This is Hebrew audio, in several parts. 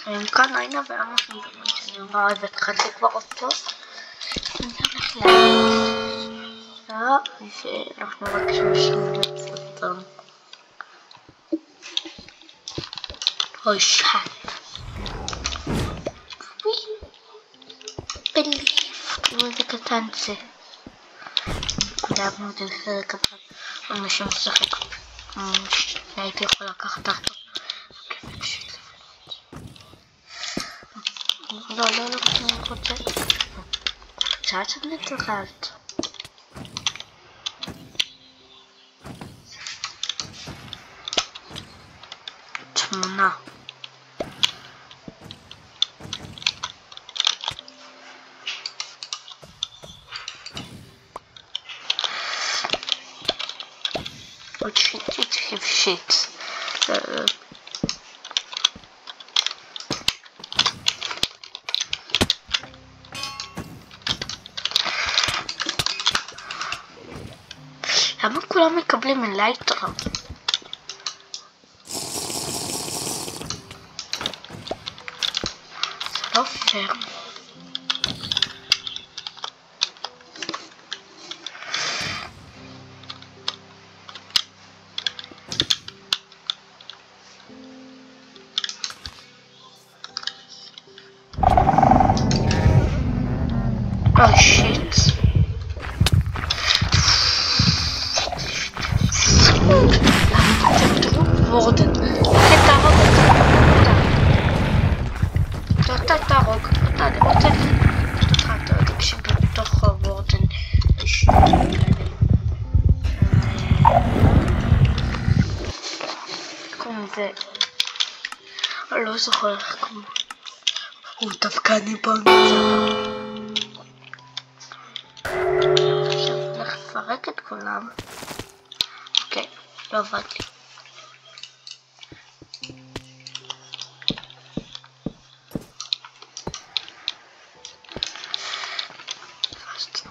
כאן היינו ואנחנו שאני רואה והתחלתי כבר אותו. אני הולך להגיד שאנחנו רק שמשנים לצדון. אוי שחט. בליף, תראו איזה קטן זה. כולם יודעים שזה קטן. אנשים משחק. הייתי יכול לקחת אותו. לא, אני רוצה קצת נטרלת. תמונה. עוד שיט. למה כולם מקבלים מלייטר? זה לא פייר. Oh shit. וורדן. אתה תהרוג. אני רוצה אותך שבתוך הוורדן יש קוראים לזה אני לא זוכר איך קוראים הוא דווקא אני באמצע. עכשיו הולך לפרק את כולם. אוקיי, לא עבד לי.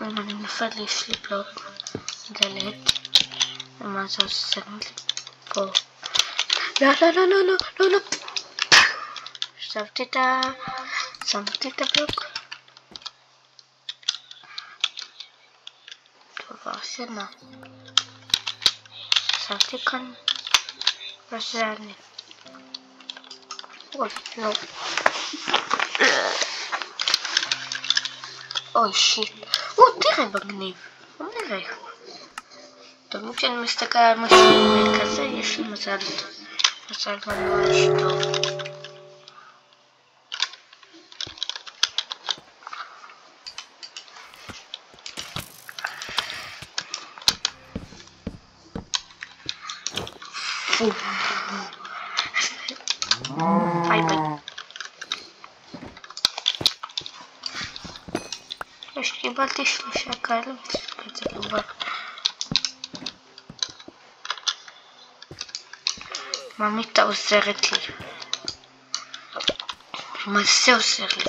אם אני נפל לי יש לי בלוק דלת ומה זה עושה לי פה לא שמתי את הבלוק טובה שינה שמתי כאן וזה אני לא אוי שיט תראה מגניב, בוא נראה. תמיד כשאני מסתכל על משהו כזה, יש לי מזל ממש טוב. ביי. קיבלתי 3 כאלה וזה כבר מאמיתה עוזרת לי מה זה עוזר לי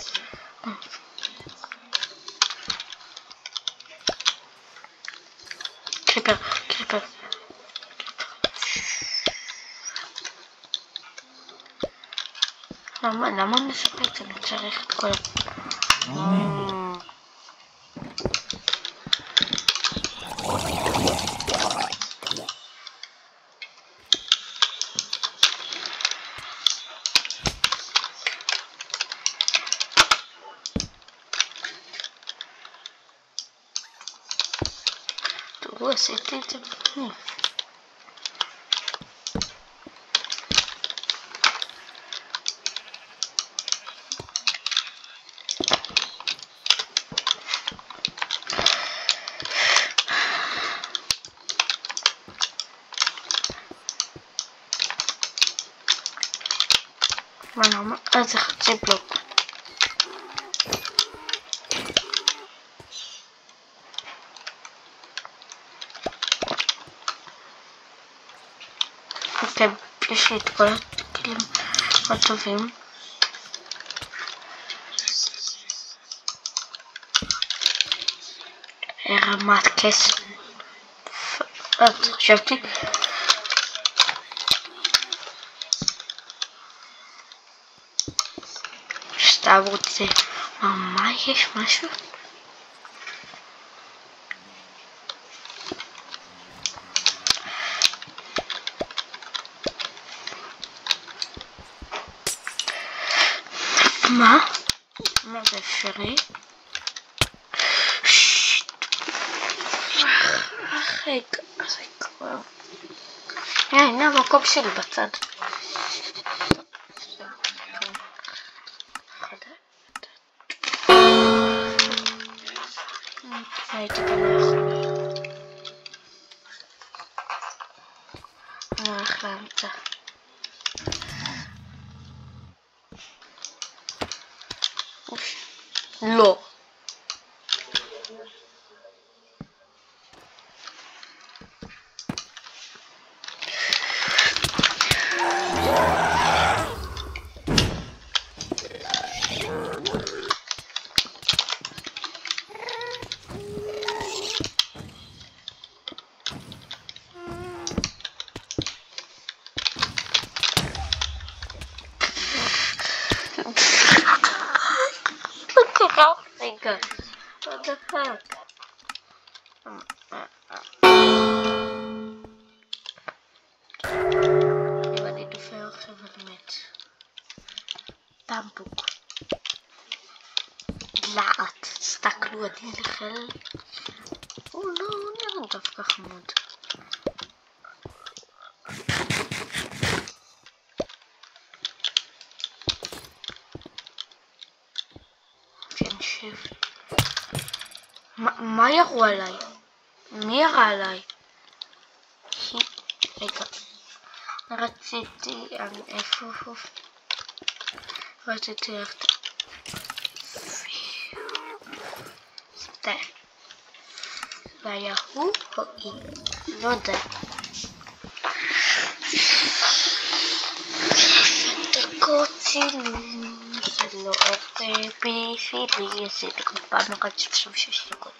קליפר למה נשחק? אני צריך את כל עשיתי את זה בפנים אז זה חצי בלוק אוקיי, יש לי את כל הכלים הטובים רמת כסף חשבתי הערוץ זה מה יש משהו? מה? מה זה אפשרי? רגע, זה כבר... הנה המקום שלי בצד. הייתי בנח. אני הולך לאמצע. לא. רגע, what the fuck? אם אני דופר חבל מת. טמבוק. דלעת. תסתכלו, אני נחל. הוא לא נראה דווקא חמוד. מה ירו עליי? מי ירה עליי? רגע, רציתי, איפה? רציתי ללכת. סתם. זה היה הוא או היא? לא יודע. דקות צילום, זה לא הרבה בשבילי, זה פעם אחת 36 דקות.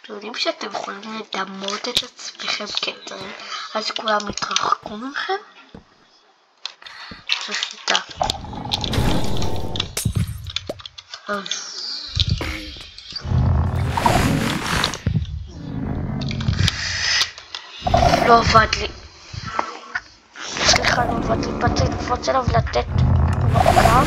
אתם יודעים שאתם יכולים לדמות את עצמכם כתרים, אז כולם יתרחקו ממכם? זו שיטה. לא עבד לי. סליחה, לא עבד לי. באתי לקפוץ עליו לתת מכה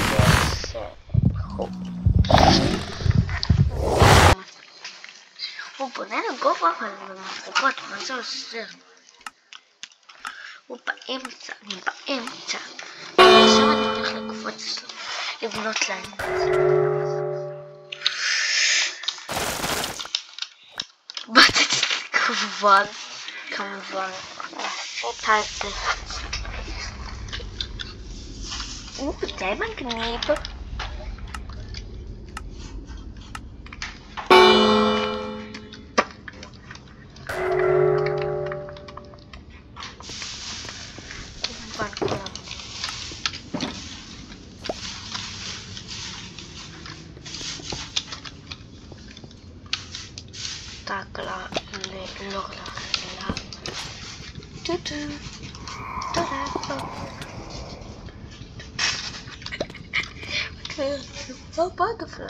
הוא בונה לגובה, אבל במחרבות, מה זה עושה? הוא באמצע, אני באמצע. עכשיו אני הולך לקפוץ לבנות להם. באתי כמובן. לעשות את זה. די מגניב. תקלה לא רלה טוטו טוטו לא בטפלה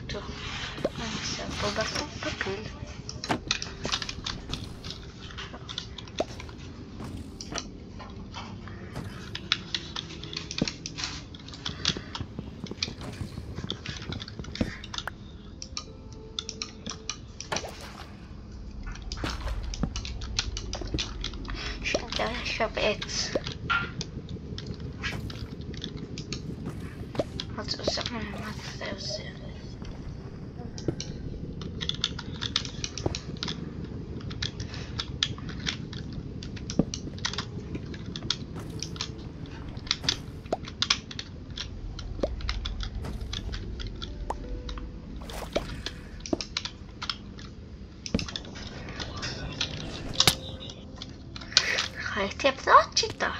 טוב אני שם פה בסוף בפיל עכשיו עץ אז עושה מה זה עושה הייתי הפלט שיטה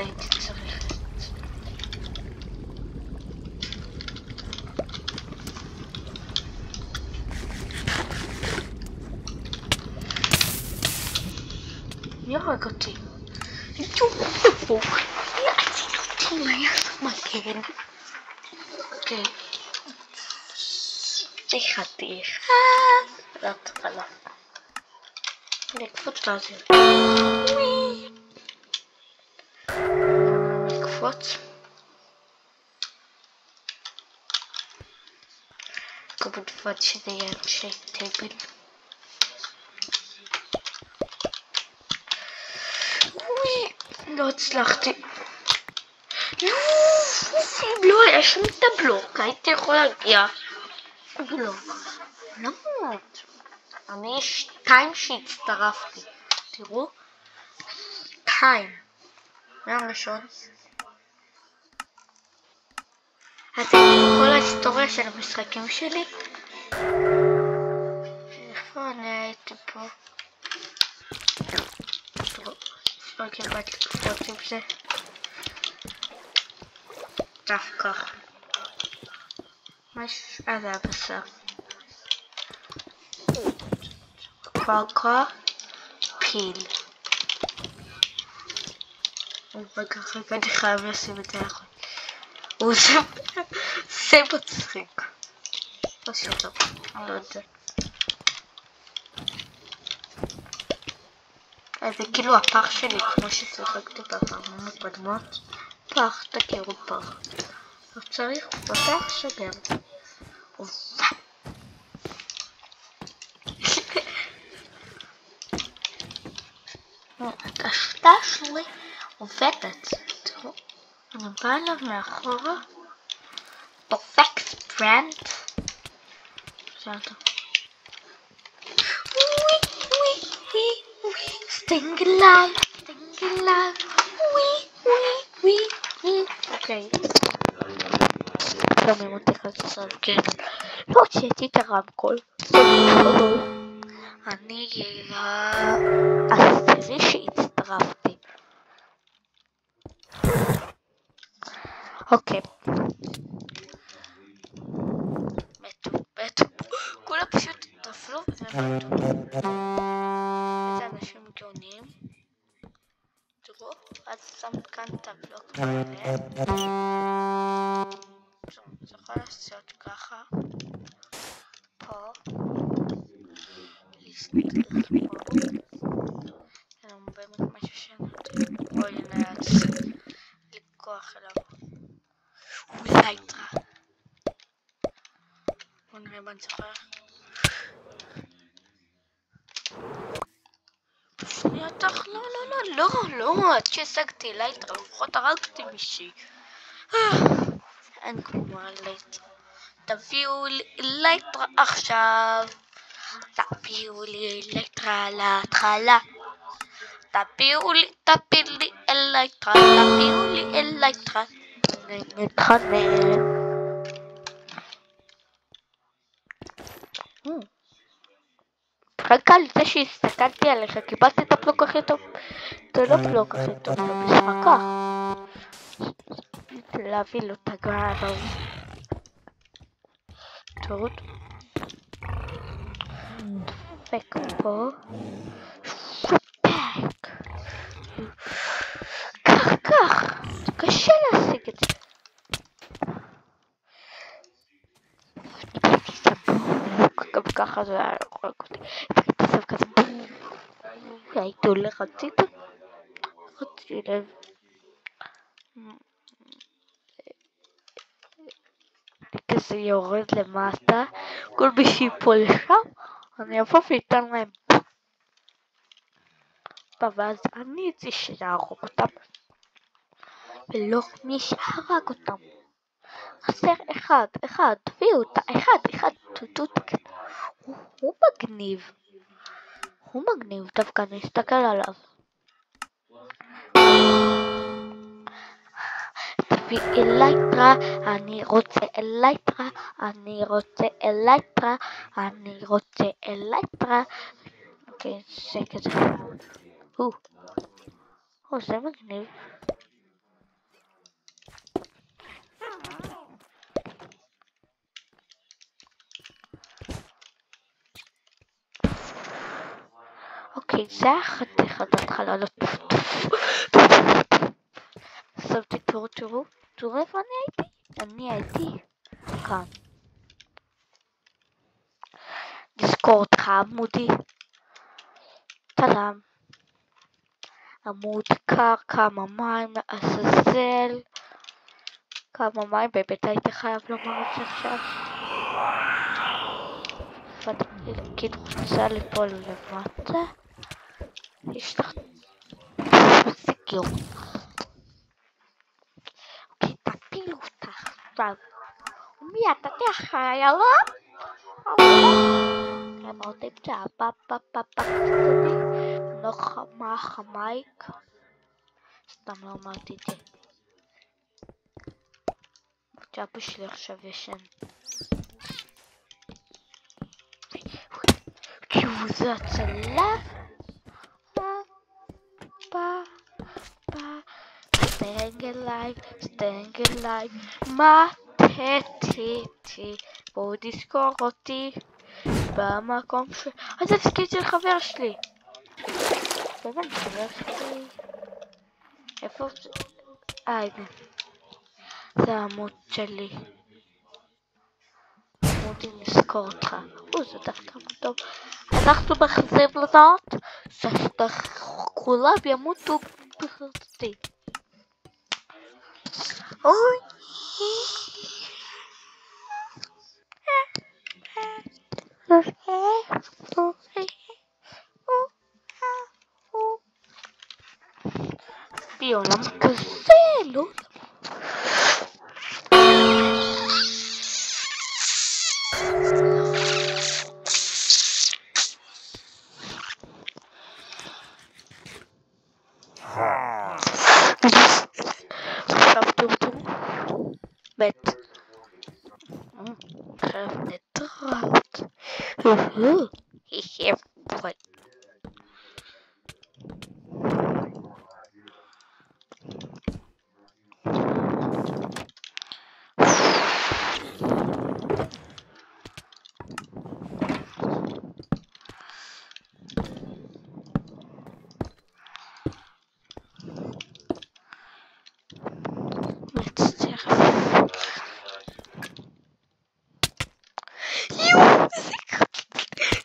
הייתי צריך. מי הורג אותי? יואו! יעציתי מה יעשו מגן. אוקיי. זה חתיך. לא תפלה. לקפוץ לזה. לקפוץ. כמובן שזה יהיה אנשי טייבל. לא הצלחתי. אם לא היה שם את הבלוק, הייתי יכול להגיע. בלוק. למות. אני 2 שהצטרפתי. תראו. 2. מה הראשון? אז כל ההיסטוריה של המשחקים שלי. איפה אני הייתי פה? לא כמעט לקפוץ עם זה. דווקא. זה היה בסדר. קרקע. פיל. וככה אני חייב לשים את זה נכון. זה מצחיק. לא שלא. אני לא יודע. זה כאילו הפח שלי, כמו ששיחקתי בפעמים הקודמות. פח, תכירו פח. לא צריך, פתח, סגר. השיטה שלי עובדת. תראו, אני באה אליו מאחורה. פרפקט ברנד. Staying alive, staying alive, wee. אוקיי. שומעים אותי חסר, כן. לא הוצאתי את הרמקול. אני העשירי שהצטרפתי. אוקיי. מתו. כולם פשוט נפלו ומתו. איזה אנשים גאונים. תראו, אז שמת כאן את הבלוק מלא. זה יכול לעשות ככה. פה. זה באמת משהו שנותן. אוי, נעץ. לקוח אליו. אולי יתרע. בוא נראה מה אני זוכר. שנייה, לא, עד שהשגתי לייטרה, לפחות הרגתי מישהי. אין כמו לייטרה. תביאו לי לייטרה עכשיו. תביאו לי לייטרה להתחלה. תביאו לי לייטרה. תביאו לי לייטרה. אני מתחנן. רק על זה שהסתכלתי עליך, קיבלתי את הפלוק הכי טוב. זה לא פלוק הכי טוב במשחקה. להביא לו את הגרעה הזו. טוב. דפק פה. שופק. כך. זה קשה להשיג את זה. גם ככה זה היה יכול לקוטי. תעשב כזה בום. הייתי הולך הצידה. רציתי לב. כזה יורד למטה. כל מי שיפול לשם. אני אבוא ואתן להם. ואז אני זה שיהרוג אותם. ולא מי שהרג אותם. חסר אחד. תביאו אותה. אחד. הוא מגניב. דווקא אני אסתכל עליו. תביא אלייטרה, אני רוצה אלייטרה. אוקיי, זה כזה. זה מגניב. אוקיי, זה היה חתיכת בהתחלה, לא טוב. שמתי תראו איפה אני הייתי? אני הייתי כאן. נזכור אותך עמודי. טלם. עמוד קר, כמה מים, לעזאזל. כמה מים, באמת הייתי חייב לומר את זה עכשיו. כאילו רוצה ליפול למטה. יש לך... סיגיון. אוקיי, תפילו אותך. עכשיו. ומי אתה חיילה? אמרתם שהפאפאפאפאפ שלי לא חמה חמייק. סתם לא אמרתי את זה. אבא שלי עכשיו ישן. זה הצלף. סטנג אליי. מה תהתי. בואו תזכור אותי. במקום ש... זה סקיט של חבר שלי. באמת חבר שלי. איפה זה? הנה. זה העמוד שלי. עמודי נזכור אותך. זה דווקא טוב. אנחנו מחזיב לדעת שכולם ימותו בחרצתי. אוי. בעולם כזה, לא? חשבתי אותו מת. עכשיו נטרט. יהיה בוחד.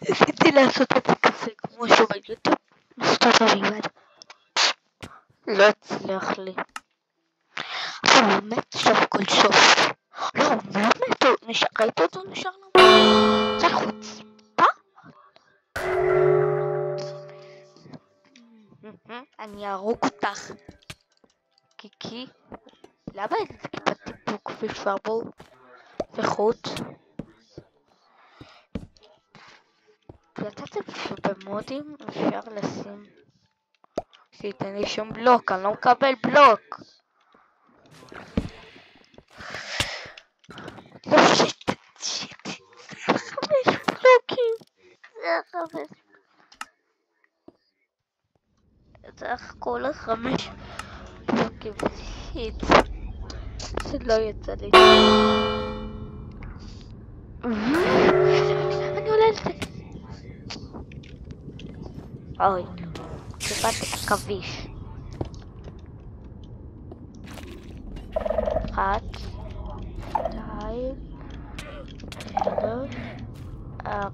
ניסיתי לעשות את זה כזה כמו שהוא ביוטיוב, מסתות במיוחד. לא הצליח לי. אבל הוא מת סוף כל סוף. לא, הוא לא מת, הוא נשאר, ראית אותו נשאר למות. זה חוצפה? אני ארוג אותך. קיקי. למה אין לי כיפת טיפוק ושבור וחוץ? ידעתם שבמודים אפשר לשים שייתן לי שום בלוק, אני לא מקבל בלוק. לא שיט, זה 5 בלוקים. זה 5. זה כל 5 בלוקים. שיט. זה לא יצא לי. אני עולה על זה. אוי, קיבלתי את הכביש. 1, 2, 3, 4.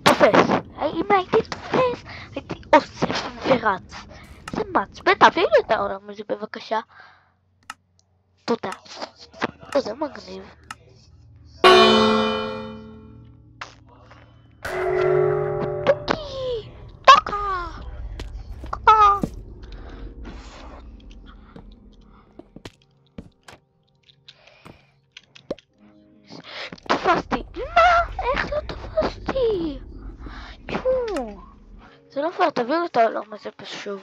תופס. אם הייתי תופס, הייתי אוסף ורץ. זה מעצבן, תעביר לי את העולם הזה בבקשה. תודה. זה מגניב. טוקי! טוקה! טוקה! תפסתי. מה? איך לא תפסתי? יואו. זה לא פייר, תביאו את העולם הזה פשוט.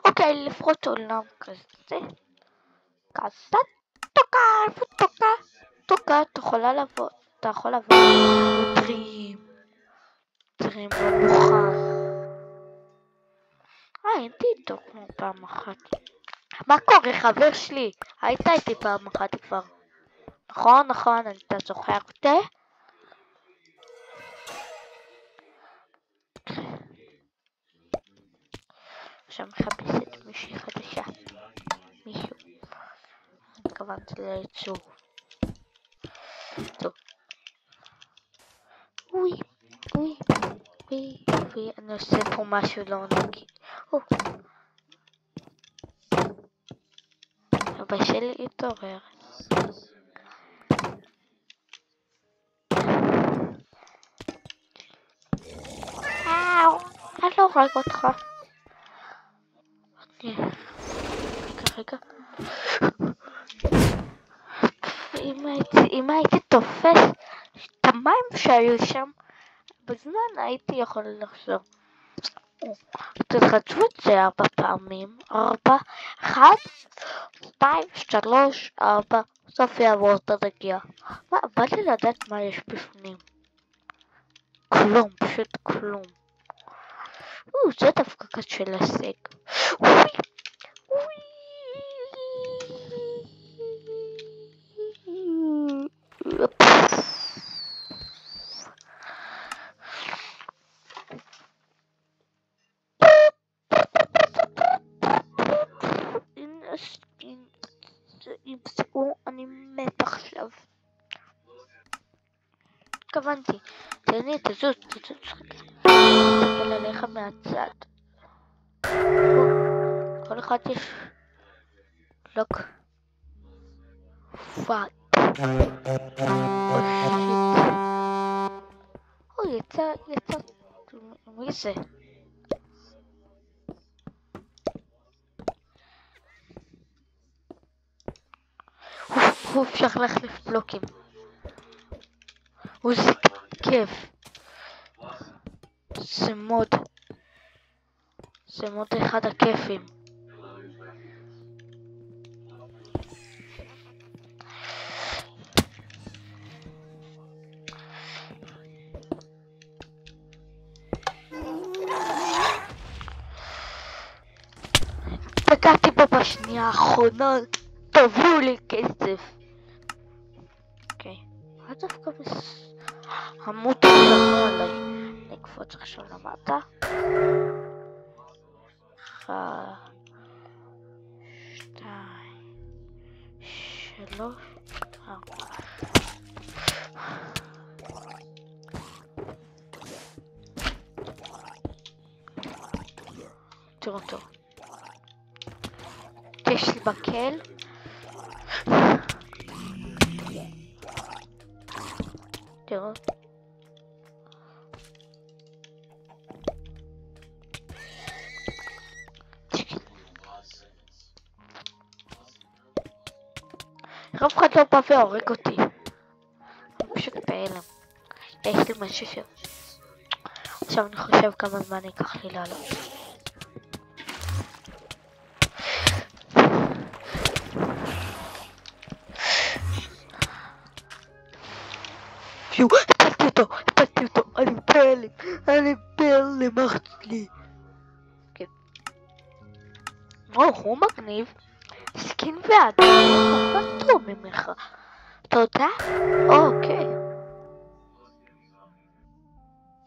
אוקיי, לפחות עולם כזה. כזה טוקה, איפה טוקה? טוקה, אתה יכול לבוא דרים לא מוכן. הייתי איתו כמו פעם אחת. מה קורה חבר שלי? היית איתי פעם אחת כבר. נכון, אתה זוכר אותי? עכשיו מחפשת מישהי חדשה. מישהו. התכוונתי ליצור. טוב. אוי, אני עושה פה משהו לא נגיד. אבא שלי התעורר. אני לא רואה אותך. רגע. אם הייתי תופס את המים שהיו שם, בזמן הייתי יכול לחזור. תלחצו את זה 4 פעמים. 4, 1, 2, 3, 4. סוף יעבור את הרגיעה. בא לי לדעת מה יש בפנים. כלום, פשוט כלום. זה דווקא קשה להשיג. אני מת עכשיו. התכוונתי, תהני, תזוז. תסתכל עליך מהצד. כל אחד יש לוק. פאק. יצא. מי זה? הוא אפשר להחליף בלוקים. זה כיף. זה מוד אחד הכיפים. פגעתי בו בשנייה האחרונה. תביאו לי כסף. אוקיי. מה דווקא עמוד שלנו עליי. נקפוץ עכשיו למטה. 1, 2, 3, 4. תראו טוב. יש לי מקל. תראו. אף אחד לא בא והורג אותי. אני פשוט בהלם. יש לי משהו שם. עכשיו אני חושב כמה זמן ייקח לי לעלות. הפלתי אותו, אני בהלם, אח שלי. כן. הוא מגניב. סקין ואדם, מה טוב ממך? תודה? אוקיי.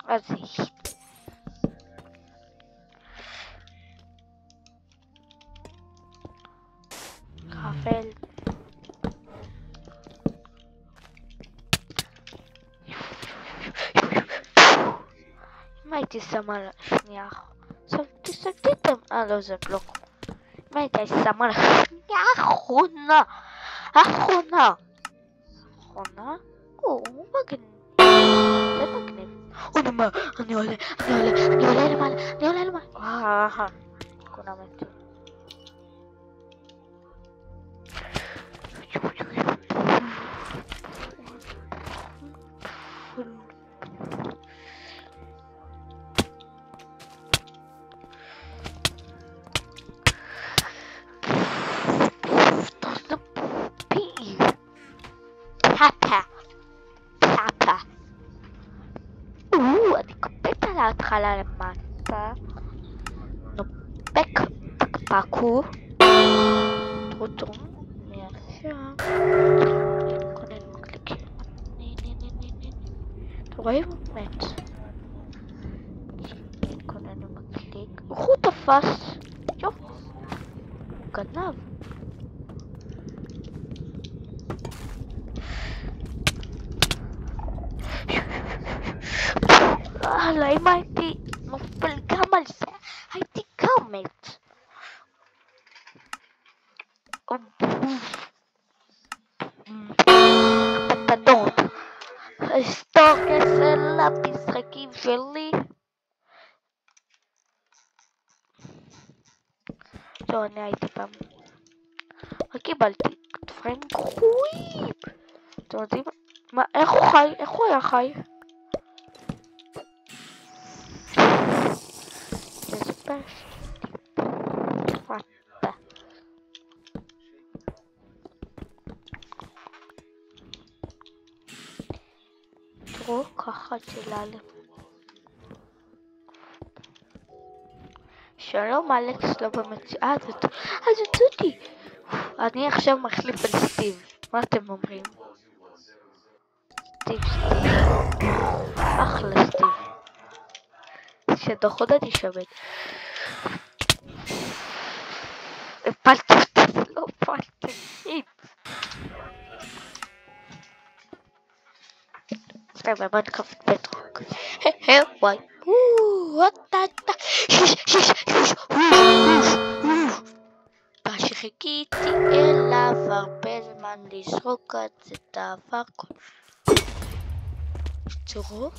אז חפל. אם הייתי שמה שנייה עכשיו תסתכלתם, לא זה בלוק. אם הייתי שמה לשנייה האחרונה. הוא מגניב. זה מגניב. אני עולה למעלה. כולם מתים. בהתחלה למטה. נופק פקפקו. טרוטום. מעכשיו. קונן מקליק. אתם רואים? מת. קונן מקליק. הוא תפס. יופ. גנב. אם הייתי נופל גם על זה, הייתי גם מת. בטנות. היסטוריה של המשחקים שלי. טוב, אני הייתי פעם. רק קיבלתי דברים גרועים. אתם יודעים מה? איך הוא חי? איך הוא היה חי? תראו ככה צ'לאלה. שלום אלכס, לא במציאה הזאת. אז יצאתי. אני עכשיו מחליף בין סטיב. מה אתם אומרים? סטיב. אחלה סטיב. שדוחות אני שווה. הפלתי אותי, זה לא הפלתי. זה באמת כפת בטרוק. וואי. מה שחיכיתי אליו הרבה זמן לזרוק את זה דבר כל. תראו.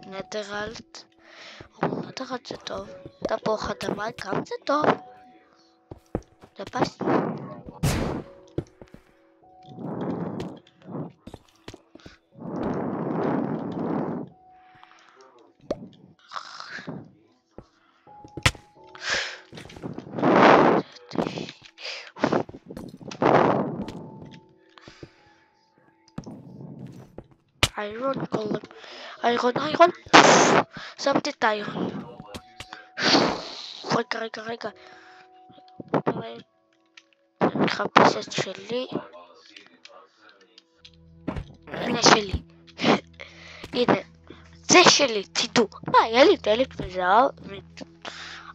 נדרלט. נדרלט זה טוב. תפוח אדמה גם זה טוב. זה פס. איירון גולם. איירון. שמתי את האיירון. רגע. אני מחפש את שלי. הנה שלי. הנה. זה שלי, תדעו. היה לי דלת וזהב.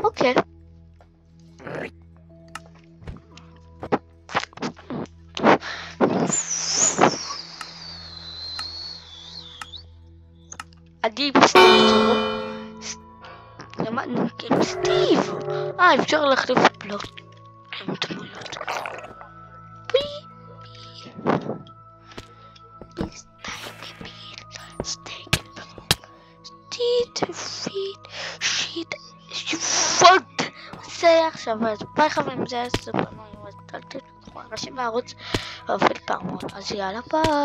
אוקיי. אני עם סטיב. למה עם סטיב? אפשר להחליף בלוק עם דמויות. זה עכשיו, אז ביי חברים, זה היה סופר נעים, אנשים מהערוץ אוהבים פעמות, אז יאללה ביי.